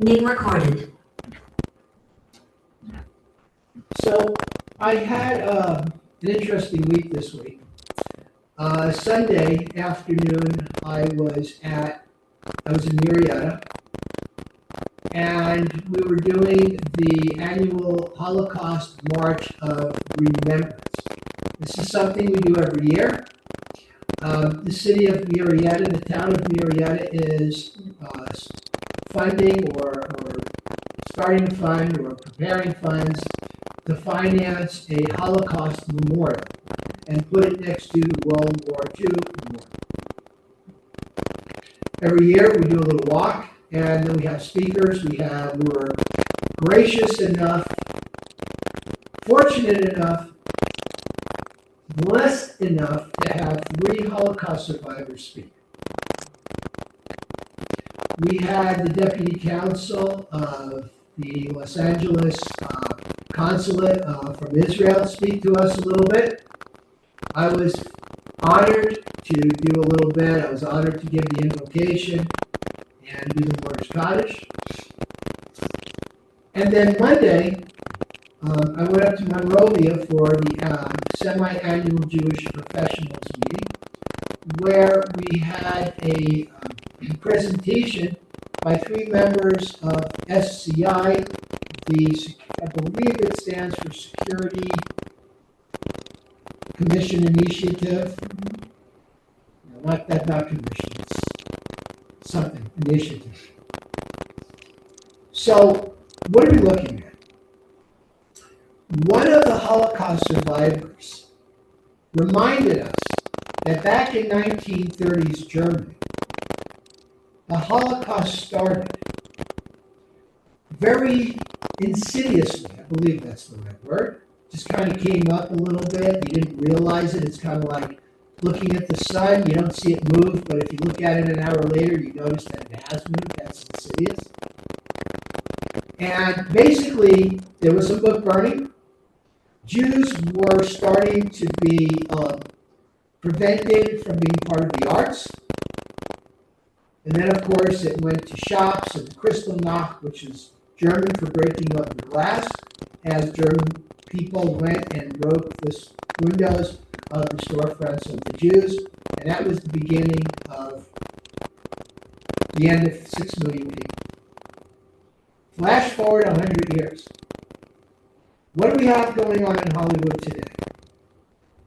Being recorded. So I had an interesting week this week. Sunday afternoon, I was in Marietta, and we were doing the annual Holocaust March of Remembrance. This is something we do every year. The city of Marietta, the town of Marietta, is funding or starting to fund or preparing funds to finance a Holocaust memorial and put it next to the World War II memorial. Every year we do a little walk, and then we have speakers. We were gracious enough, fortunate enough, blessed enough to have 3 Holocaust survivors speak. We had the deputy counsel of the Los Angeles consulate from Israel speak to us a little bit. I was honored to do a little bit. I was honored to give the invocation and do the Mortgage Cottage. And then Monday, I went up to Monrovia for the semi-annual Jewish professionals meeting, where we had a presentation by 3 members of SCI. I believe it stands for Security Commission Initiative. No, not commission. It's something initiative. So, what are we looking at? One of the Holocaust survivors reminded us that back in 1930s Germany, the Holocaust started very insidiously. I believe that's the right word. Just kind of came up a little bit. You didn't realize it. It's kind of like looking at the sun. You don't see it move, but if you look at it an hour later, you notice that it has moved. That's insidious. And basically, there was some book burning. Jews were starting to be prevented from being part of the arts. And then, of course, it went to shops and Kristallnacht, which is German for breaking open glass, as German people went and broke the windows of the storefronts of the Jews. And that was the beginning of the end of 6 million people. Flash forward 100 years. What do we have going on in Hollywood today?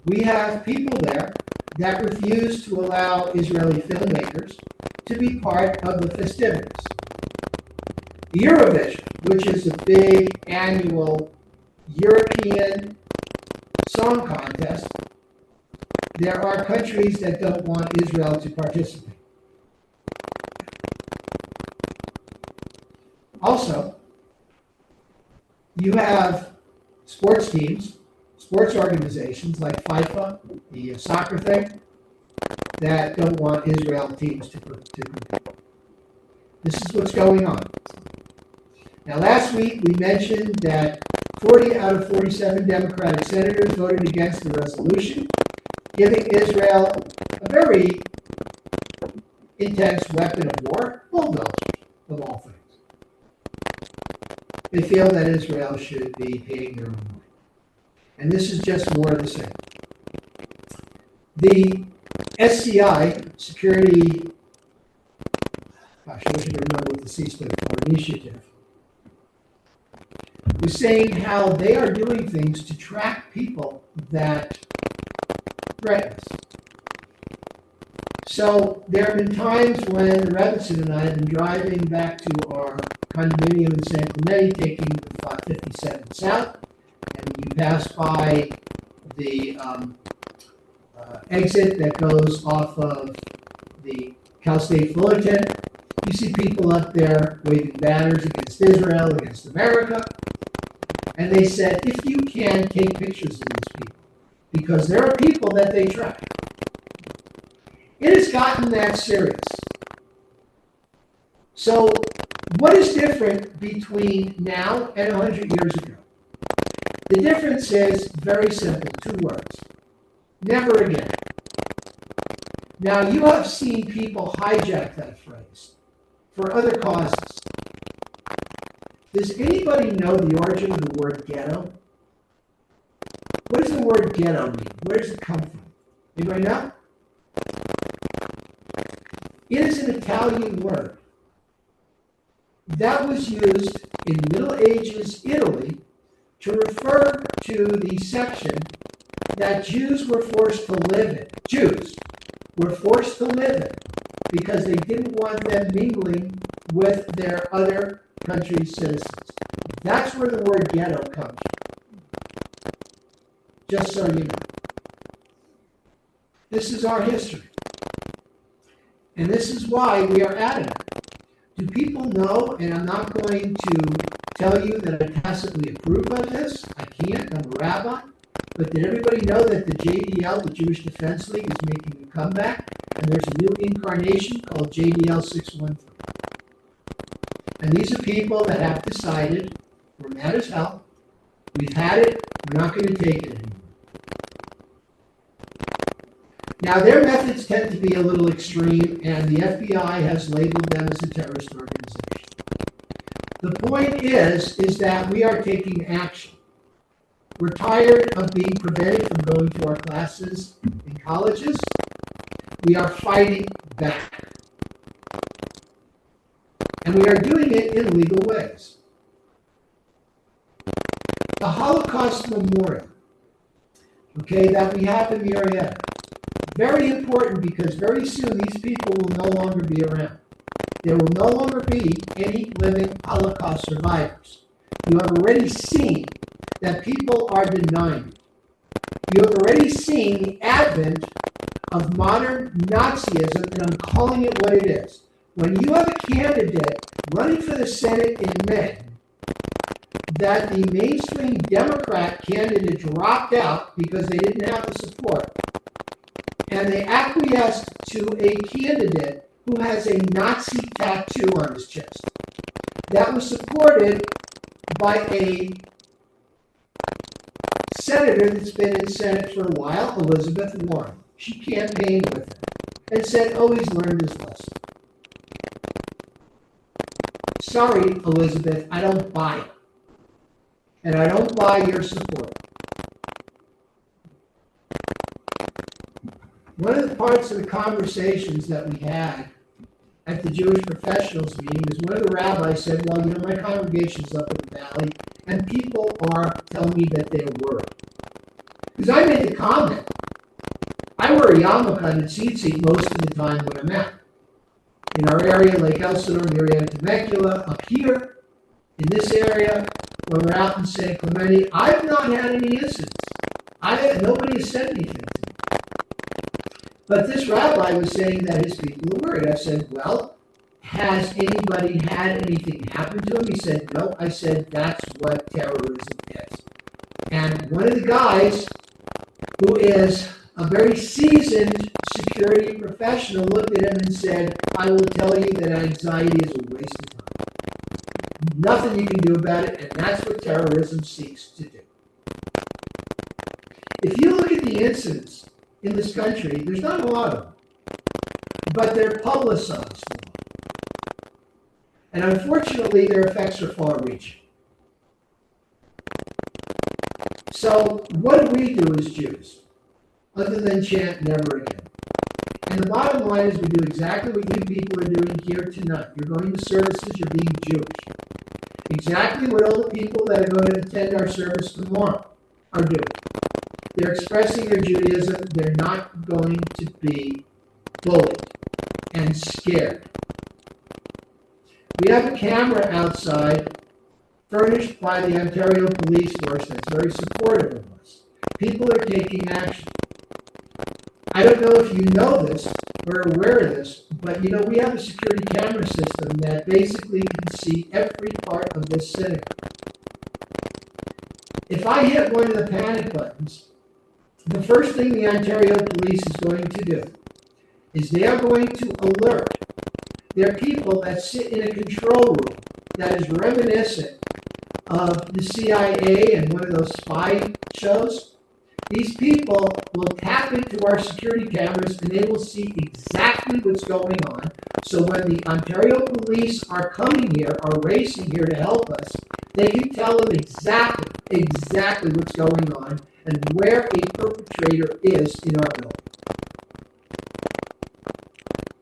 We have people there that refuse to allow Israeli filmmakers to be part of the festivities. Eurovision, which is a big annual European song contest, there are countries that don't want Israel to participate. Also, you have sports teams, sports organizations like FIFA, the soccer thing, that don't want Israel teams to compete. This is what's going on. Now, last week we mentioned that 40 out of 47 Democratic senators voted against the resolution, giving Israel a very intense weapon of war, bulldozers, of all things. They feel that Israel should be paying their own money. And this is just more of the same. The SCI, Security, gosh, I wish I could remember what the C stood for, initiative, was saying how they are doing things to track people that threaten us. So there have been times when Rebbetzin and I have been driving back to our condominium in San Clemente, taking the 57 South, and when you pass by the exit that goes off of the Cal State Fullerton, you see people up there waving banners against Israel, against America, and they said, if you can, take pictures of these people, because there are people that they track. It has gotten that serious. So, what is different between now and 100 years ago? The difference is very simple, 2 words. Never again. Now, you have seen people hijack that phrase for other causes. Does anybody know the origin of the word ghetto? What does the word ghetto mean? Where does it come from? Anybody know? It is an Italian word that was used in Middle Ages Italy to refer to the section that Jews were forced to live in. Jews were forced to live in because they didn't want them mingling with their other country's citizens. That's where the word ghetto comes from. Just so you know. This is our history. And this is why we are adamant. Do people know, and I'm not going to tell you that I tacitly approve of this, I can't, I'm a rabbi, but did everybody know that the JDL, the Jewish Defense League, is making a comeback, and there's a new incarnation called JDL 613? And these are people that have decided, we're mad as hell, we've had it, we're not going to take it anymore. Now, their methods tend to be a little extreme, and the FBI has labeled them as a terrorist organization. The point is that we are taking action. We're tired of being prevented from going to our classes in colleges. We are fighting back. And we are doing it in legal ways. The Holocaust Memorial, that we have in Marietta, very important because very soon these people will no longer be around. There will no longer be any living Holocaust survivors. You have already seen that people are denying it. You have already seen the advent of modern Nazism, and I'm calling it what it is. When you have a candidate running for the Senate in May, that the mainstream Democrat candidate dropped out because they didn't have the support, and they acquiesced to a candidate who has a Nazi tattoo on his chest. That was supported by a senator that's been in the Senate for a while, Elizabeth Warren. She campaigned with him and said, oh, he's learned his lesson. Sorry, Elizabeth, I don't buy it. And I don't buy your support. One of the parts of the conversations that we had at the Jewish professionals meeting is one of the rabbis said, well, my congregation's up in the valley, and people are telling me that they're worried. Because I made the comment, I wear a yarmulke and tzitzit most of the time when I'm out. In our area, Lake Elsinore, Marietta, Temecula, up here, in this area, when we're out in San Clemente, I've not had any incidents. Nobody has said anything to me. But this rabbi was saying that his people are worried. I said, well, has anybody had anything happen to him? He said, no. I said, that's what terrorism is. And one of the guys who is a very seasoned security professional looked at him and said, I will tell you that anxiety is a waste of time. Nothing you can do about it, and that's what terrorism seeks to do. If you look at the incidents in this country, there's not a lot of them, but they're publicized. And unfortunately, their effects are far-reaching. So what do we do as Jews, other than chant never again? And the bottom line is we do exactly what you people are doing here tonight. You're going to services, you're being Jewish. Exactly what all the people that are going to attend our service tomorrow are doing. They're expressing their Judaism. They're not going to be bullied and scared. We have a camera outside furnished by the Ontario Police Force that's very supportive of us. People are taking action. I don't know if you know this or are aware of this, but we have a security camera system that basically can see every part of this city. If I hit one of the panic buttons, the first thing the Ontario Police is going to do is they are going to alert their people that sit in a control room that is reminiscent of the CIA and one of those spy shows. these people will tap into our security cameras and they will see exactly what's going on. So when the Ontario police are coming here, are racing here to help us, they can tell them exactly what's going on and where a perpetrator is in our building.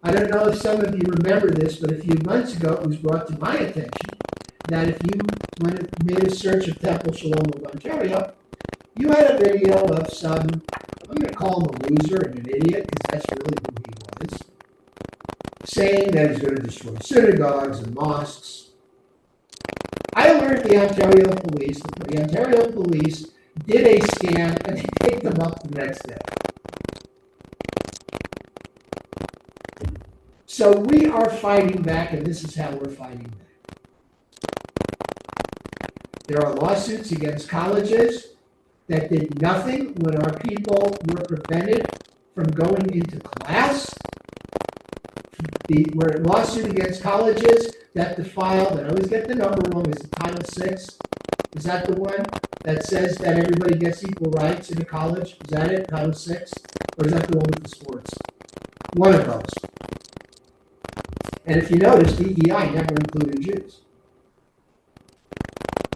I don't know if some of you remember this, but a few months ago it was brought to my attention that if you made a search of Temple Shalom of Ontario, you had a video of some, I'm going to call him a loser and an idiot, because that's really who he was, saying that he's going to destroy synagogues and mosques. I alerted the Ontario police. The Ontario police did a scan and they picked them up the next day. So we are fighting back, and this is how we're fighting back. There are lawsuits against colleges that did nothing when our people were prevented from going into class. We're a lawsuit against colleges that defiled, and I always get the number wrong, is it Title VI? Is that the one that says that everybody gets equal rights in a college? Is that it, Title VI? Or is that the one with the sports? One of those. And if you notice, DEI never included Jews.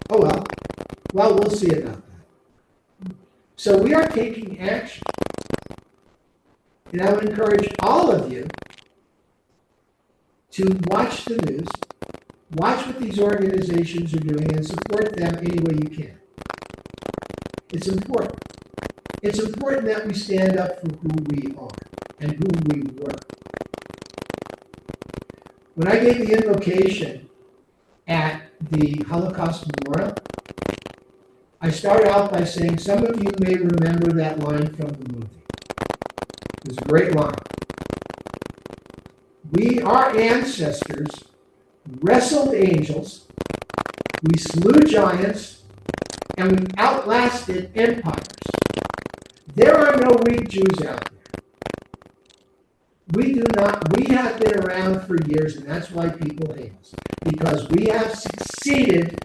Oh well. Well, we'll see about that. So we are taking action. And I would encourage all of you to watch the news, watch what these organizations are doing, and support them any way you can. It's important. It's important that we stand up for who we are and who we were. When I gave the invocation at the Holocaust Memorial, I started out by saying, some of you may remember that line from the movie. It was a great line. Our ancestors wrestled angels, we slew giants, and we outlasted empires. There are no weak Jews out there. We have been around for years, and that's why people hate us. Because we have succeeded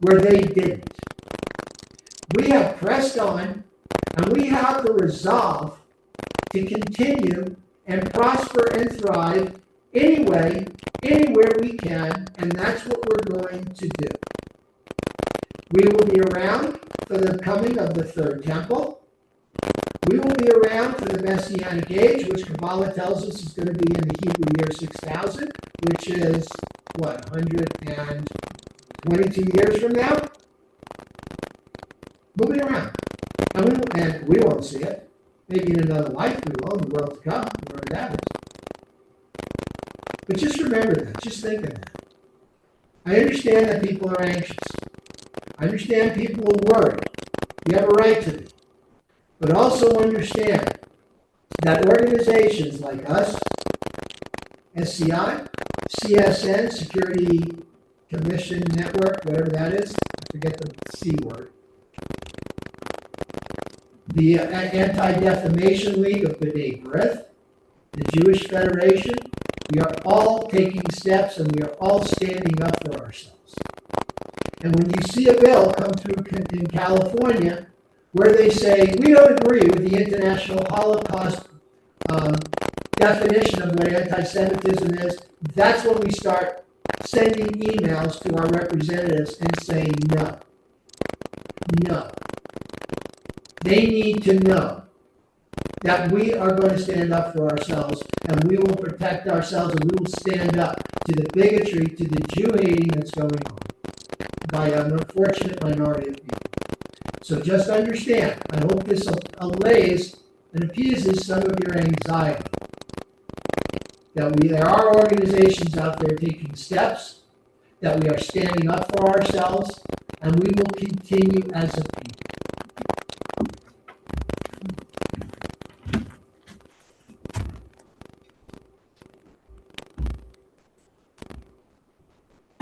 where they didn't. We have pressed on, and we have the resolve to continue and prosper and thrive anywhere we can, and that's what we're going to do. We will be around for the coming of the third temple. We will be around for the Messianic age, which Kabbalah tells us is going to be in the Hebrew year 6000, which is, 122 years from now? We'll be around. And we won't see it. Maybe in another life we will, in the world to come, whatever that is. But just remember that. Just think of that. I understand that people are anxious. I understand people are worried. You have a right to be. But also understand that organizations like us, SCI, CSN, Security Commission Network, whatever that is, I forget the C word, the Anti-Defamation League of B'nai B'rith, the Jewish Federation, we are all taking steps and we are all standing up for ourselves. And when you see a bill come through in California where they say, we don't agree with the International Holocaust definition of what anti-Semitism is, that's when we start sending emails to our representatives and saying no. No. They need to know that we are going to stand up for ourselves and we will protect ourselves and we will stand up to the bigotry, to the Jew-hating that's going on by an unfortunate minority of people. So just understand, I hope this allays and appeases some of your anxiety. That there are organizations out there taking steps, that we are standing up for ourselves, and we will continue as a people.